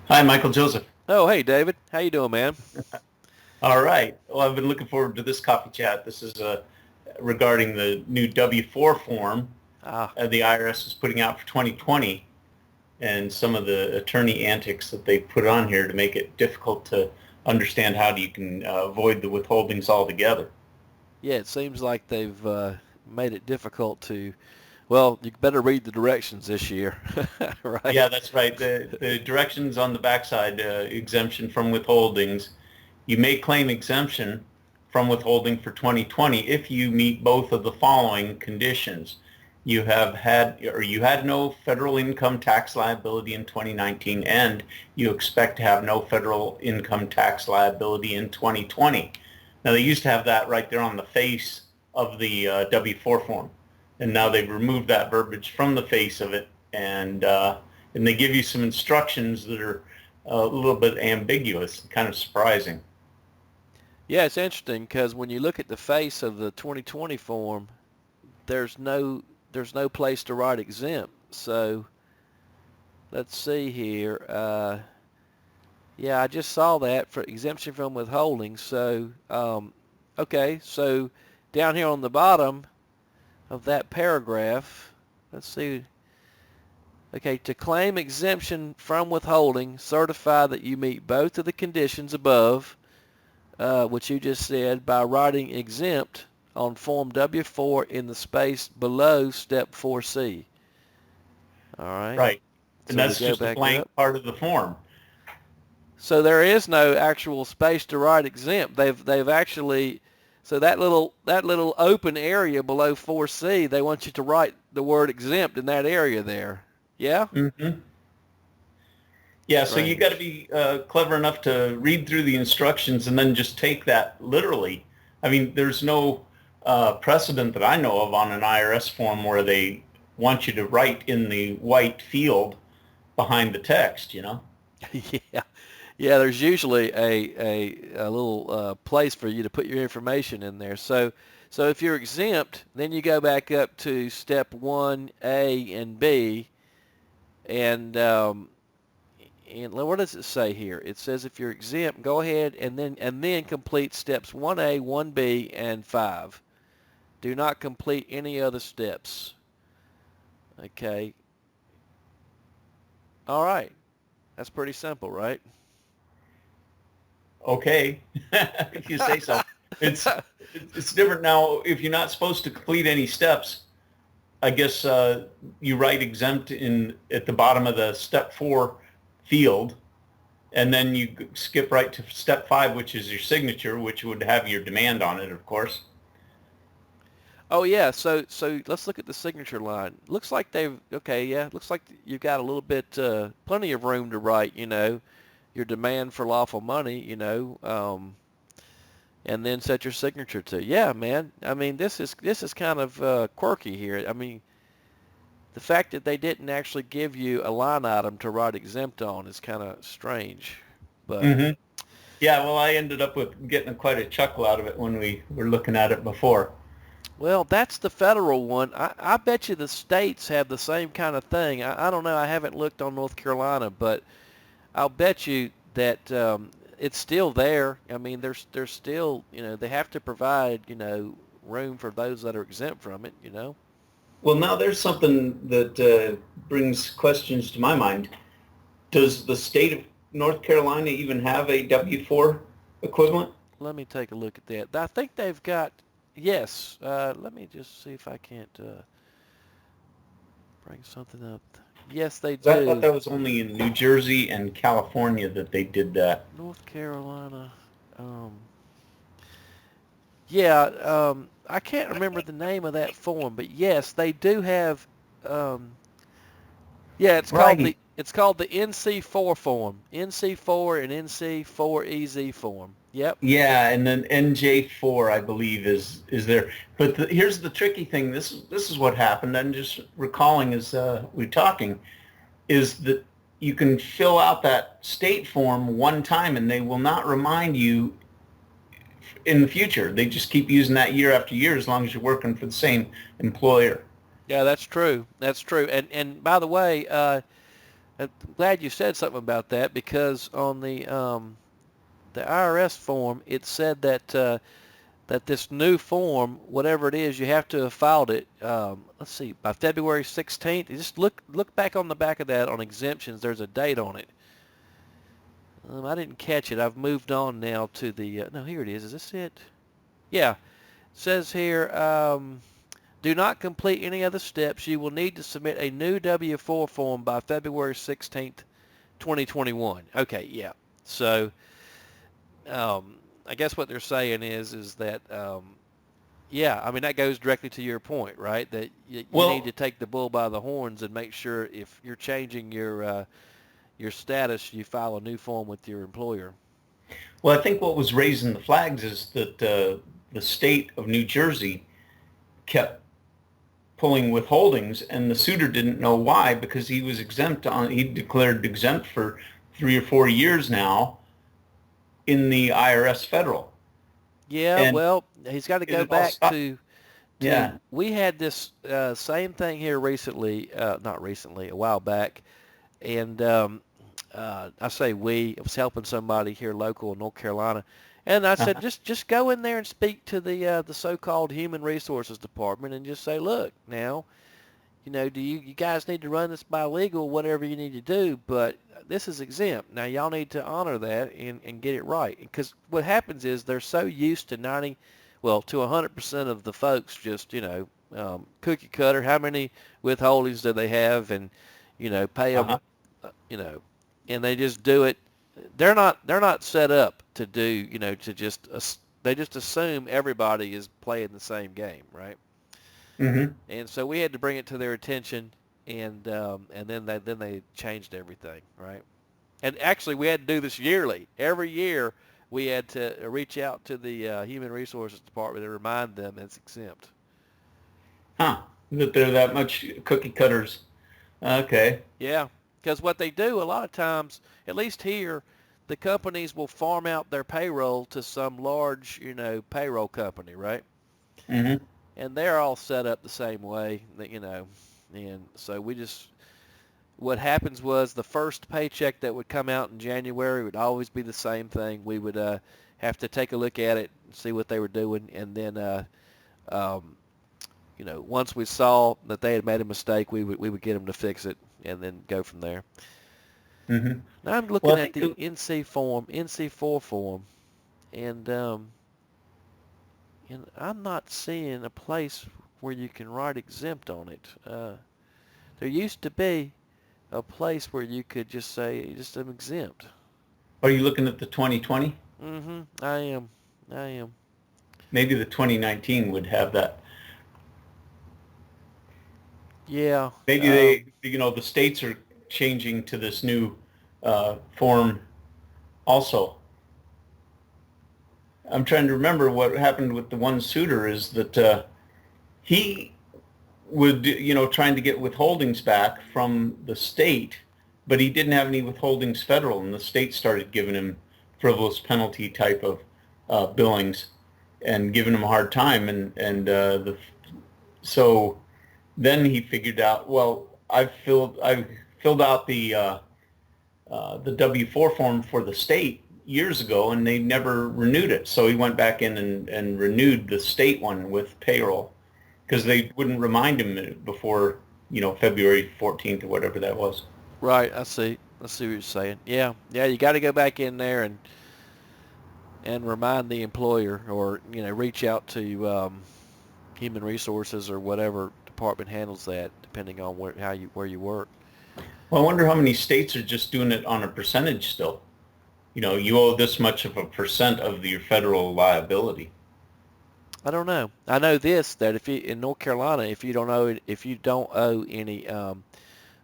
Hi, Michael Joseph. Oh, hey, David. How you doing, man? All right. Well, I've been looking forward to this coffee chat. This is regarding the new W-4 form Ah, the IRS is putting out for 2020 and some of the attorney antics that they put on here to make it difficult to understand how you can avoid the withholdings altogether. yeah, it seems like they've made it difficult to, well, you better read the directions this year, right? Yeah, that's right. The directions on the backside, exemption from withholdings. You may claim exemption from withholding for 2020 if you meet both of the following conditions. You had no federal income tax liability in 2019, and you expect to have no federal income tax liability in 2020. Now, they used to have that right there on the face of the W-4 form, and now they've removed that verbiage from the face of it, and they give you some instructions that are a little bit ambiguous, kind of surprising. Yeah, it's interesting because when you look at the face of the 2020 form, there's no there's no place to write exempt. So let's see here. Yeah, I just saw that for exemption from withholding. So okay, so down here on the bottom of that paragraph, let's see. Okay, to claim exemption from withholding, certify that you meet both of the conditions above, which you just said, by writing exempt on Form W-4 in the space below Step 4C. All right, Right. And so we that's go just a back blank up. part of the form. So there is no actual space to write exempt. They've actually so that little open area below 4C, they want you to write the word exempt in that area there. Yeah? Hmm. Yeah, so you got to Strange. be clever enough to read through the instructions and then just take that literally. I mean, there's no precedent that I know of on an IRS form where they want you to write in the white field behind the text, you know? Yeah. Yeah, there's usually a little place for you to put your information in there. So if you're exempt, then you go back up to step 1A and B, and what does it say here? It says if you're exempt, go ahead and then complete steps 1A, 1B, and 5. Do not complete any other steps. Okay. All right. That's pretty simple, right? Okay, if you say so. It's it's different now. If you're not supposed to complete any steps, I guess you write exempt in at the bottom of the step 4 field, and then you skip right to step 5, which is your signature, which would have your demand on it, of course. Oh yeah, so let's look at the signature line. Looks like they've okay, yeah. Looks like you've got a little bit, plenty of room to write. Your demand for lawful money. And then set your signature to. Yeah, man. I mean, this is kind of quirky here. I mean, the fact that they didn't actually give you a line item to write exempt on is kind of strange. But Hmm. Yeah, well, I ended up with getting quite a chuckle out of it when we were looking at it before. well, that's the federal one. I bet you the states have the same kind of thing. I don't know. I haven't looked on North Carolina, but I'll bet you that it's still there. I mean, there's still, they have to provide, room for those that are exempt from it. Well, now there's something that brings questions to my mind. Does the state of North Carolina even have a W-4 equivalent? Let me take a look at that. I think they've got, yes. Let me just see if I can't bring something up. Yes, they 'Cause I thought do. that was only in New Jersey and California that they did that. North Carolina. Um, yeah, I can't remember the name of that form, but yes, they do have. Um, yeah, Right. it's called the NC4 form, NC4 and NC4EZ form. Yep. Yeah, and then NJ4, I believe, is there. But here's the tricky thing. This is what happened. I'm just recalling as we're talking, is that you can fill out that state form one time and they will not remind you in the future. They just keep using that year after year as long as you're working for the same employer. Yeah, that's true. That's true. And by the way, I'm glad you said something about that, because on the IRS form, it said that that this new form, whatever it is, you have to have filed it, let's see, by February 16th. You just look back on the back of that on exemptions. There's a date on it. I didn't catch it. I've moved on now to the, no, here it is. Is this it? Yeah. It says here, do not complete any other steps. You will need to submit a new W-4 form by February 16th, 2021. Okay, yeah. So, I guess what they're saying is that, yeah, I mean, that goes directly to your point, right? That you need to take the bull by the horns and make sure if you're changing your status, you file a new form with your employer. Well, I think what was raising the flags is that the state of New Jersey kept pulling withholdings, and the suitor didn't know why, because he was exempt he declared exempt for 3 or 4 years now in the IRS federal. Yeah, And well, he's got to go back to yeah. We had this same thing here recently, not recently, a while back, and I say we, I was helping somebody here local in North Carolina, and I said, just go in there and speak to the so-called Human Resources Department and just say, look, now, do you guys need to run this by legal, whatever you need to do, but this is exempt. Now, y'all need to honor that and get it right. Because what happens is they're so used to 100% of the folks just, cookie cutter, how many withholdings do they have, and, pay them, and they just do it. They're not set up to do, they just assume everybody is playing the same game, right? Mm-hmm. And so we had to bring it to their attention, and then they changed everything, right? And actually, we had to do this yearly. Every year, we had to reach out to the Human Resources Department and remind them it's exempt. Huh? That they're that much cookie cutters. Okay. Yeah, because what they do a lot of times, at least here, the companies will farm out their payroll to some large, payroll company, right? Mm-hmm. And they're all set up the same way, and so what happens was the first paycheck that would come out in January would always be the same thing. We would have to take a look at it and see what they were doing, and then, once we saw that they had made a mistake, we would get them to fix it, and then go from there. Mm-hmm. Now I'm looking at the NC4 form, and I'm not seeing a place where you can write exempt on it. There used to be a place where you could just say, I'm exempt. Are you looking at the 2020? Mm-hmm. I am. Maybe the 2019 would have that. Yeah. Maybe the states are changing to this new form also. I'm trying to remember what happened with the one suitor is that he would, trying to get withholdings back from the state, but he didn't have any withholdings federal, and the state started giving him frivolous penalty type of billings and giving him a hard time, so then he figured out, well, I filled out the W-4 form for the state years ago, and they never renewed it. So he went back in and renewed the state one with payroll, because they wouldn't remind him before, February 14th or whatever that was. Right, I see what you're saying. Yeah, you got to go back in there and remind the employer, or reach out to Human Resources or whatever department handles that, depending on where you work. Well, I wonder how many states are just doing it on a percentage still. You owe this much of a percent of your federal liability. I don't know. I know this, that if you in North Carolina, if you don't owe any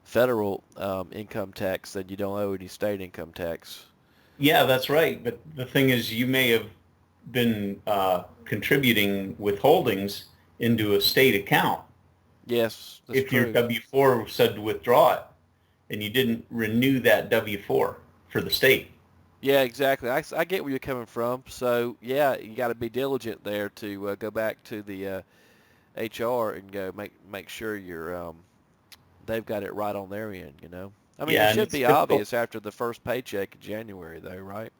federal income tax, then you don't owe any state income tax. Yeah, that's right. But the thing is, you may have been contributing withholdings into a state account. Yes, that's if true. Your W-4 said to withdraw it, and you didn't renew that W-4 for the state. Yeah, exactly. I get where you're coming from. So, yeah, you got to be diligent there to go back to the HR and go make sure they've got it right on their end, I mean, it Yeah, and should it's be difficult. obvious after the first paycheck in January, though, right?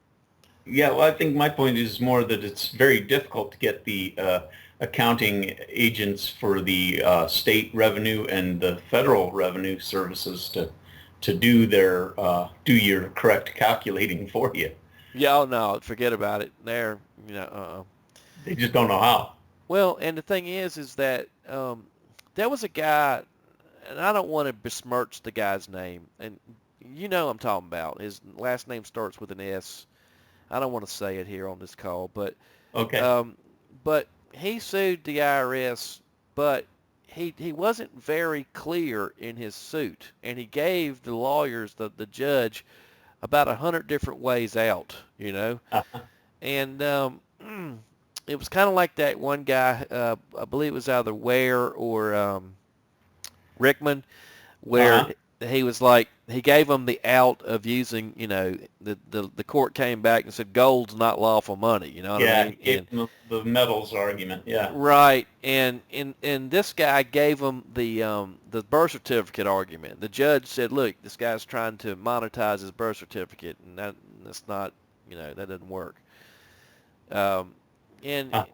Yeah, well, I think my point is more that it's very difficult to get the accounting agents for the state revenue and the federal revenue services to do their do your correct calculating for you. Yeah, oh no, forget about it. There, They just don't know how. Well, and the thing is that there was a guy, and I don't want to besmirch the guy's name, and you know I'm talking about. His last name starts with an S. I don't want to say it here on this call, Okay. um, but he sued the IRS, but he wasn't very clear in his suit, and he gave the lawyers, the judge, about 100 different ways out, Uh-huh. and it was kind of like that one guy, I believe it was either Ware or Rickman, where Uh-huh. he was like, he gave them the out of using, the court came back and said gold's not lawful money, you know what I Yeah, he mean? And gave them the metals argument. Yeah. right, and this guy gave them the birth certificate argument. The judge said, look, this guy's trying to monetize his birth certificate, and that's not, that doesn't work. Um, and Uh,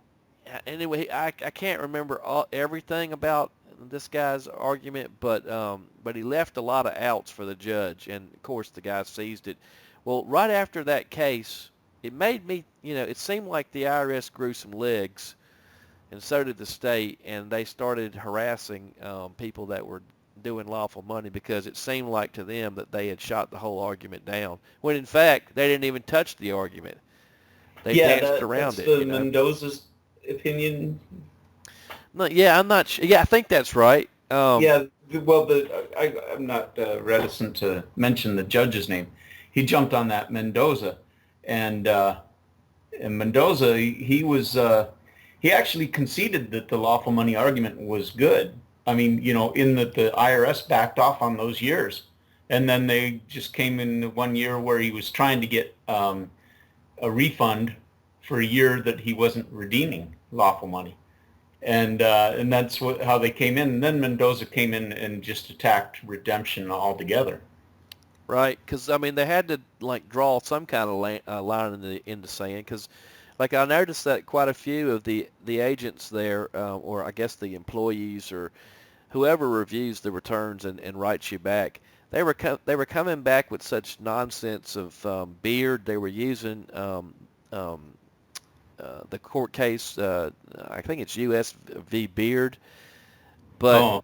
anyway, I can't remember everything about this guy's argument, but he left a lot of outs for the judge, and of course the guy seized it. Well, right after that case, it made me, it seemed like the IRS grew some legs, and so did the state, and they started harassing people that were doing lawful money because it seemed like to them that they had shot the whole argument down, when in fact they didn't even touch the argument. They yeah, danced that's around it, the Mendoza's opinion. No, yeah, I'm not sure. Yeah, I think that's right. Yeah, I'm not reticent to mention the judge's name. He jumped on that Mendoza, and Mendoza, he actually conceded that the lawful money argument was good. I mean, in that the IRS backed off on those years, and then they just came in one year where he was trying to get a refund for a year that he wasn't redeeming lawful money. And that's how they came in. And then Mendoza came in and just attacked redemption altogether. Right, because I mean they had to like draw some kind of line in the sand. Because like I noticed that quite a few of the agents there, or I guess the employees or whoever reviews the returns and writes you back, they were coming back with such nonsense of beard. They were using the court case. I think it's U.S. v. Beard, but Oh,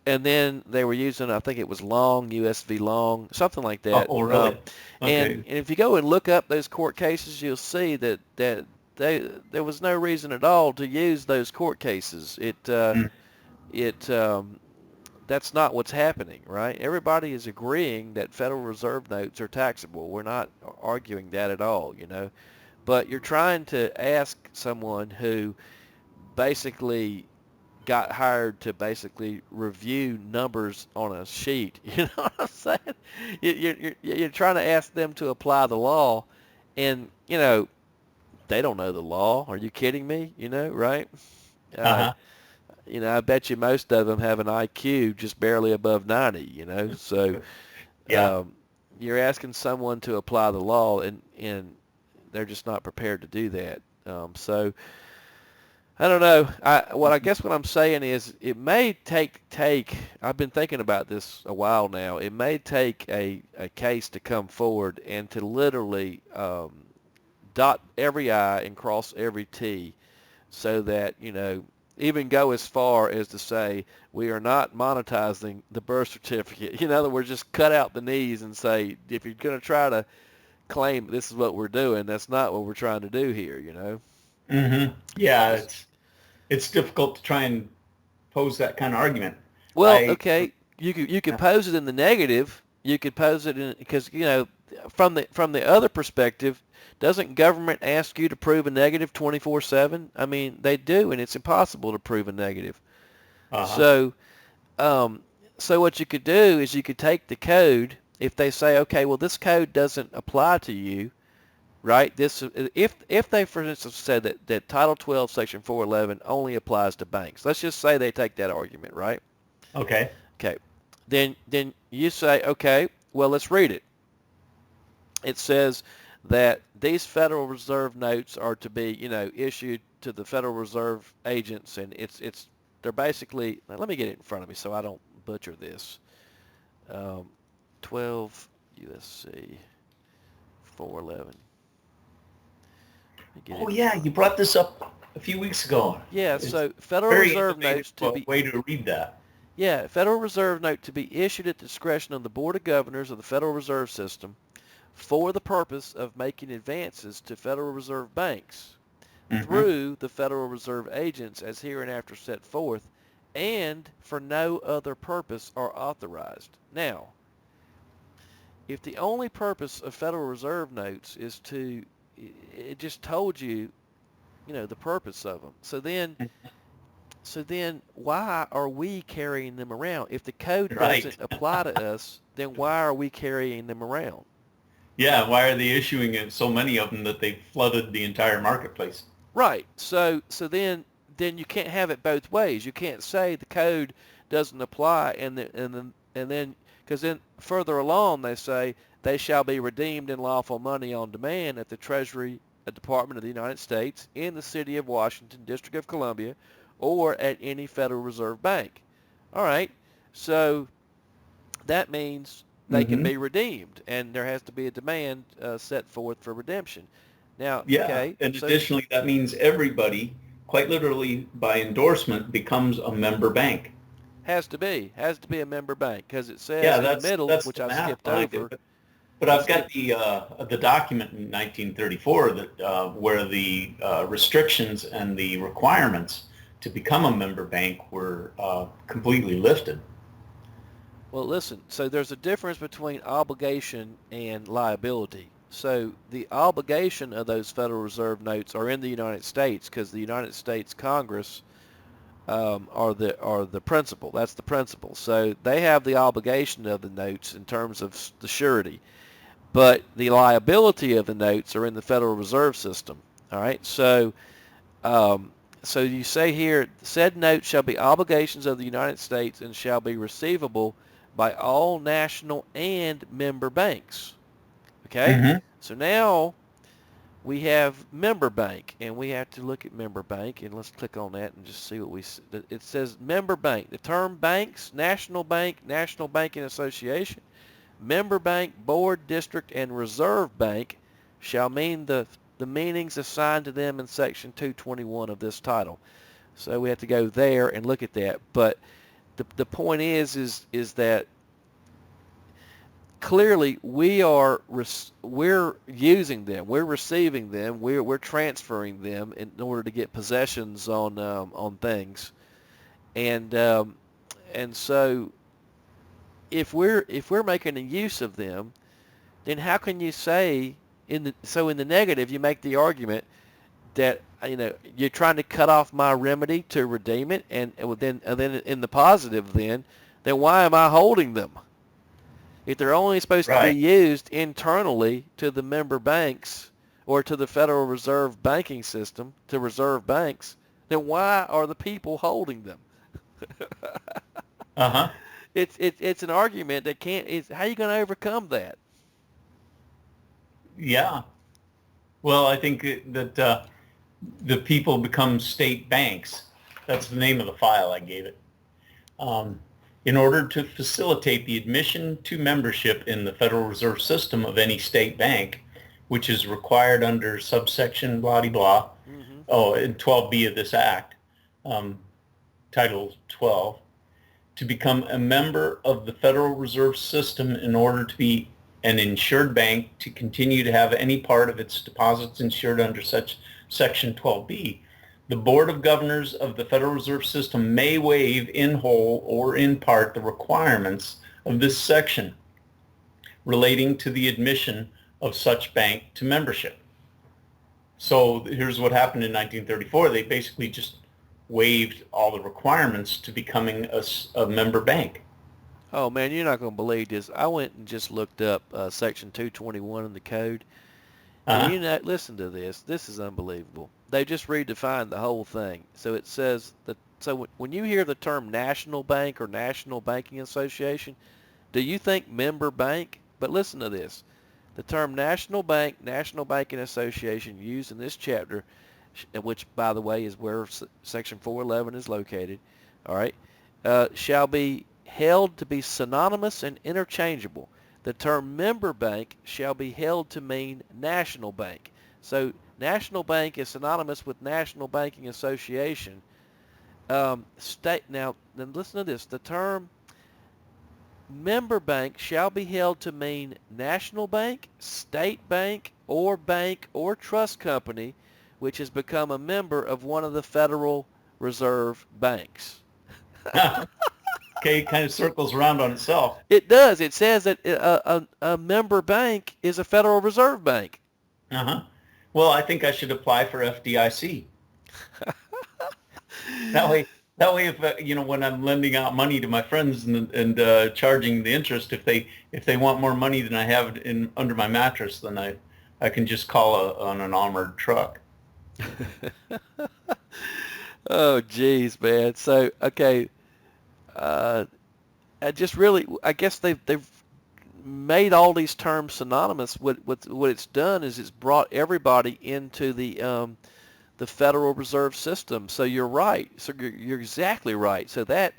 and then they were using, I think it was Long, U.S. v. Long, something like that. oh, really? And Okay. if you go and look up those court cases, you'll see that there was no reason at all to use those court cases. Mm. That's not what's happening, right? Everybody is agreeing that Federal Reserve notes are taxable. We're not arguing that at all, But you're trying to ask someone who basically got hired to basically review numbers on a sheet. You know what I'm saying? You're trying to ask them to apply the law, and they don't know the law. Are you kidding me? Right? Uh, Uh-huh. I bet you most of them have an IQ just barely above 90. So Yeah. um, you're asking someone to apply the law, and they're just not prepared to do that. So I don't know. I guess what I'm saying is it may take. I've been thinking about this a while now. It may take a case to come forward and to literally dot every I and cross every T, so that even go as far as to say we are not monetizing the birth certificate. In other words, just cut out the knees and say if you're going to try to claim this is what we're doing, that's not what we're trying to do here. Yeah, It's, it's difficult to try and pose that kind of argument. well, I okay, you could pose it in the negative. You could pose it in because from the other perspective, doesn't government ask you to prove a negative 24/7? I mean, they do, and it's impossible to prove a negative. uh-huh. So, um, so what you could do is you could take the code. If they say, okay, well, this code doesn't apply to you, right? If they, for instance, said that Title 12, Section 411 only applies to banks. Let's just say they take that argument, right? Okay. Okay. then you say, okay, well, let's read it. It says that these Federal Reserve notes are to be, issued to the Federal Reserve agents, and they're basically, now let me get it in front of me so I don't butcher this. 12 USC 411. Oh yeah, you brought this up a few weeks ago. Yeah, It's so Federal very Reserve innovative notes to be way to read that. Yeah, Federal Reserve note to be issued at the discretion of the Board of Governors of the Federal Reserve System for the purpose of making advances to Federal Reserve banks through the Federal Reserve agents as hereinafter set forth, and for no other purpose are authorized. Now, if the only purpose of Federal Reserve notes is to, it just told you, the purpose of them. So then why are we carrying them around? If the code Right. doesn't apply to us, then why are we carrying them around? Yeah, why are they issuing so many of them that they've flooded the entire marketplace? Right. So then you can't have it both ways. You can't say the code doesn't apply and then because then further along they say they shall be redeemed in lawful money on demand at the Treasury Department of the United States in the city of Washington, District of Columbia, or at any Federal Reserve Bank. All right. So that means they can be redeemed, and there has to be a demand set forth for redemption. Now, Yeah, okay, and so additionally, that means everybody, quite literally by endorsement, becomes a member bank. has to be a member bank because it says Yeah, in the middle, that's which the I math skipped behind over. it. But I've got the document in 1934 that where the restrictions and the requirements to become a member bank were completely lifted. Well, listen, so there's a difference between obligation and liability. So the obligation of those Federal Reserve notes are in the United States because the United States Congress are the principal. That's the principal. So they have the obligation of the notes in terms of the surety, but the liability of the notes are in the Federal Reserve System. All right. So you say here, said notes shall be obligations of the United States and shall be receivable by all national and member banks. Okay? So now we have member bank, and we have to look at member bank, and let's click on that and just see what we see. It says member bank. The term banks, national banking association, member bank, board, district, and reserve bank shall mean the meanings assigned to them in section 221 of this title. So we have to go there and look at that. But the point is that clearly we're using them, we're receiving them, we're transferring them in order to get possessions on things, and so if we're making a use of them, then how can you say in the negative you make the argument that you're trying to cut off my remedy to redeem it, and then in the positive then why am I holding them? If they're only supposed to be used internally to the member banks or to the Federal Reserve banking system, to reserve banks, then why are the people holding them? It's an argument that how are you going to overcome that? Yeah. Well, I think that the people become state banks. That's the name of the file I gave it. In order to facilitate the admission to membership in the Federal Reserve System of any state bank, which is required under subsection blah-de-blah, in 12B of this Act, Title 12, to become a member of the Federal Reserve System in order to be an insured bank to continue to have any part of its deposits insured under such Section 12B, the Board of Governors of the Federal Reserve System may waive in whole or in part the requirements of this section relating to the admission of such bank to membership. So here's what happened in 1934. They basically just waived all the requirements to becoming a member bank. Oh man, you're not going to believe this. I went and just looked up Section 221 in the code, Uh-huh. You know, listen to this. This is unbelievable. They just redefined the whole thing. So it says that. So when you hear the term national bank or national banking association, do you think member bank? But listen to this. The term national bank, national banking association used in this chapter, which by the way is where section 411 is located, all right, shall be held to be synonymous and interchangeable. The term member bank shall be held to mean national bank. So national bank is synonymous with National Banking Association. Now, then listen to this. The term member bank shall be held to mean national bank, state bank or trust company which has become a member of one of the Federal Reserve banks. Okay, kind of circles around on itself. It does. It says that a member bank is a Federal Reserve bank. Uh-huh. Well, I think I should apply for FDIC. That way, if when I'm lending out money to my friends and charging the interest, if they want more money than I have in under my mattress, then I can just call on an armored truck. Oh, geez, man. So, okay, uh, I guess they've made all these terms synonymous. What it's done is it's brought everybody into the Federal Reserve System. So you're right. So you're exactly right. So that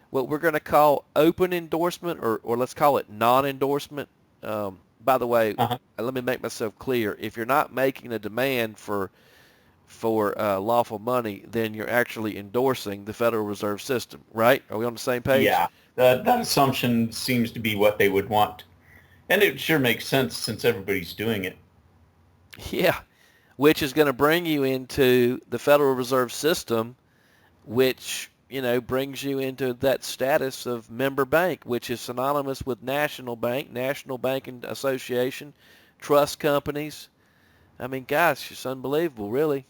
what we're going to call open endorsement, or let's call it non-endorsement. By the way, Uh-huh. let me make myself clear. If you're not making a demand for lawful money, then you're actually endorsing the Federal Reserve System, right? Are we on the same page? Yeah, that assumption seems to be what they would want, and it sure makes sense since everybody's doing it. Yeah, which is going to bring you into the Federal Reserve System, which, brings you into that status of member bank, which is synonymous with national bank, National Banking Association, trust companies. I mean, gosh, it's unbelievable, really.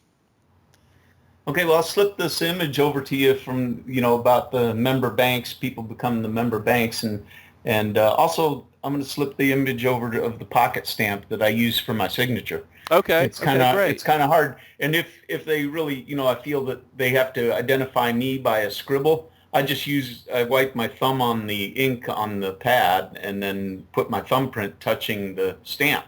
Okay, well, I'll slip this image over to you from, about the member banks, people becoming the member banks, and also I'm going to slip the image over of the pocket stamp that I use for my signature. Okay, great. It's kind of hard, and if they really, I feel that they have to identify me by a scribble, I wipe my thumb on the ink on the pad and then put my thumbprint touching the stamp.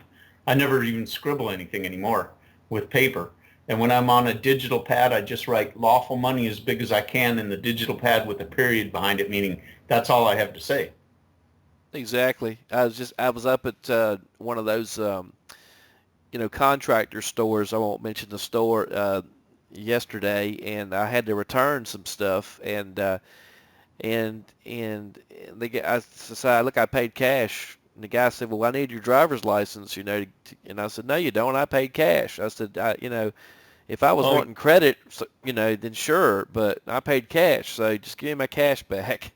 I never even scribble anything anymore with paper. And when I'm on a digital pad, I just write lawful money as big as I can in the digital pad with a period behind it, meaning that's all I have to say. Exactly. I was up at one of those contractor stores. I won't mention the store yesterday, and I had to return some stuff, and I said, look, I paid cash. And the guy said, well, I need your driver's license, and I said, no, you don't. I paid cash. I said, if I was Oh, wanting credit, then sure, but I paid cash, so just give me my cash back.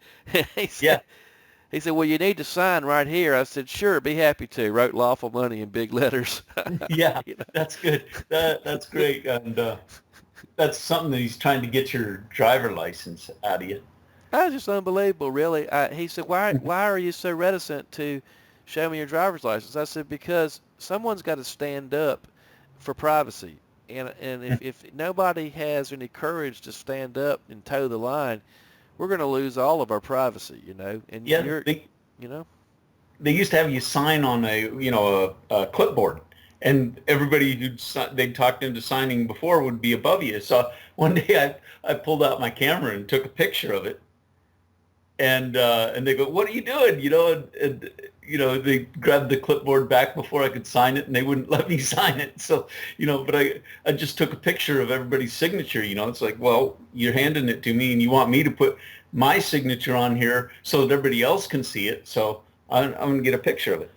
he said, yeah, he said, well, you need to sign right here. I said, sure, be happy to. Wrote lawful money in big letters. yeah, You know? that's good. That's great, and that's something that he's trying to get your driver license out of you. That's just unbelievable, really. He said, why are you so reticent to show me your driver's license? I said, because someone's got to stand up for privacy. And if nobody has any courage to stand up and toe the line, we're going to lose all of our privacy, And Yeah, you know, they used to have you sign on a clipboard, and everybody they'd talked into signing before would be above you. So one day I pulled out my camera and took a picture of it, and they go, "What are you doing?" They grabbed the clipboard back before I could sign it, and they wouldn't let me sign it. So but I just took a picture of everybody's signature. It's like, well, you're handing it to me, and you want me to put my signature on here so that everybody else can see it. So I'm going to get a picture of it.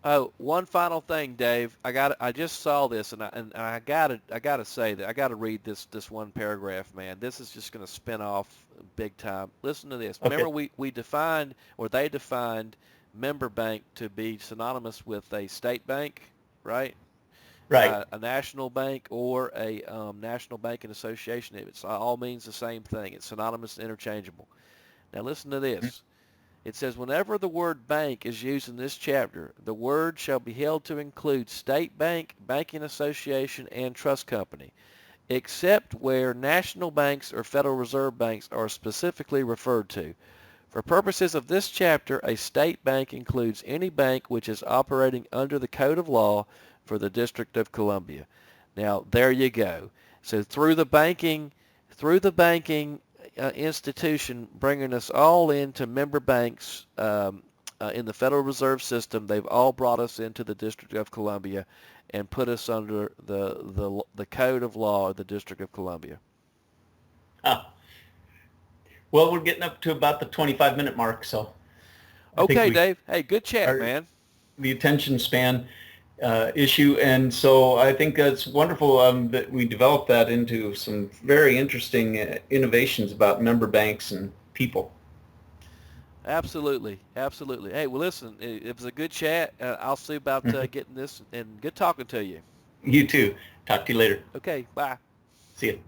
Oh, one final thing, Dave. I just saw this, and I gotta say that I gotta read this one paragraph, man. This is just gonna spin off big time. Listen to this. Okay. Remember, we defined, or they defined, member bank to be synonymous with a state bank, right? Right. A national bank or a national banking association. It all means the same thing. It's synonymous and interchangeable. Now listen to this. It says, whenever the word bank is used in this chapter, the word shall be held to include state bank, banking association, and trust company, except where national banks or Federal Reserve banks are specifically referred to. For purposes of this chapter, a state bank includes any bank which is operating under the code of law for the District of Columbia. Now, there you go. So through the banking institution, bringing us all into member banks in the Federal Reserve System, they've all brought us into the District of Columbia and put us under the code of law of the District of Columbia. Ah. Well, we're getting up to about the 25-minute mark, so I think Okay, Dave. Hey, good chat, are man. the attention span issue, and so I think that's wonderful that we developed that into some very interesting innovations about member banks and people. Absolutely, absolutely. Hey, well, listen, it was a good chat. I'll see about getting this, and good talking to you. You too. Talk to you later. Okay, bye. See you.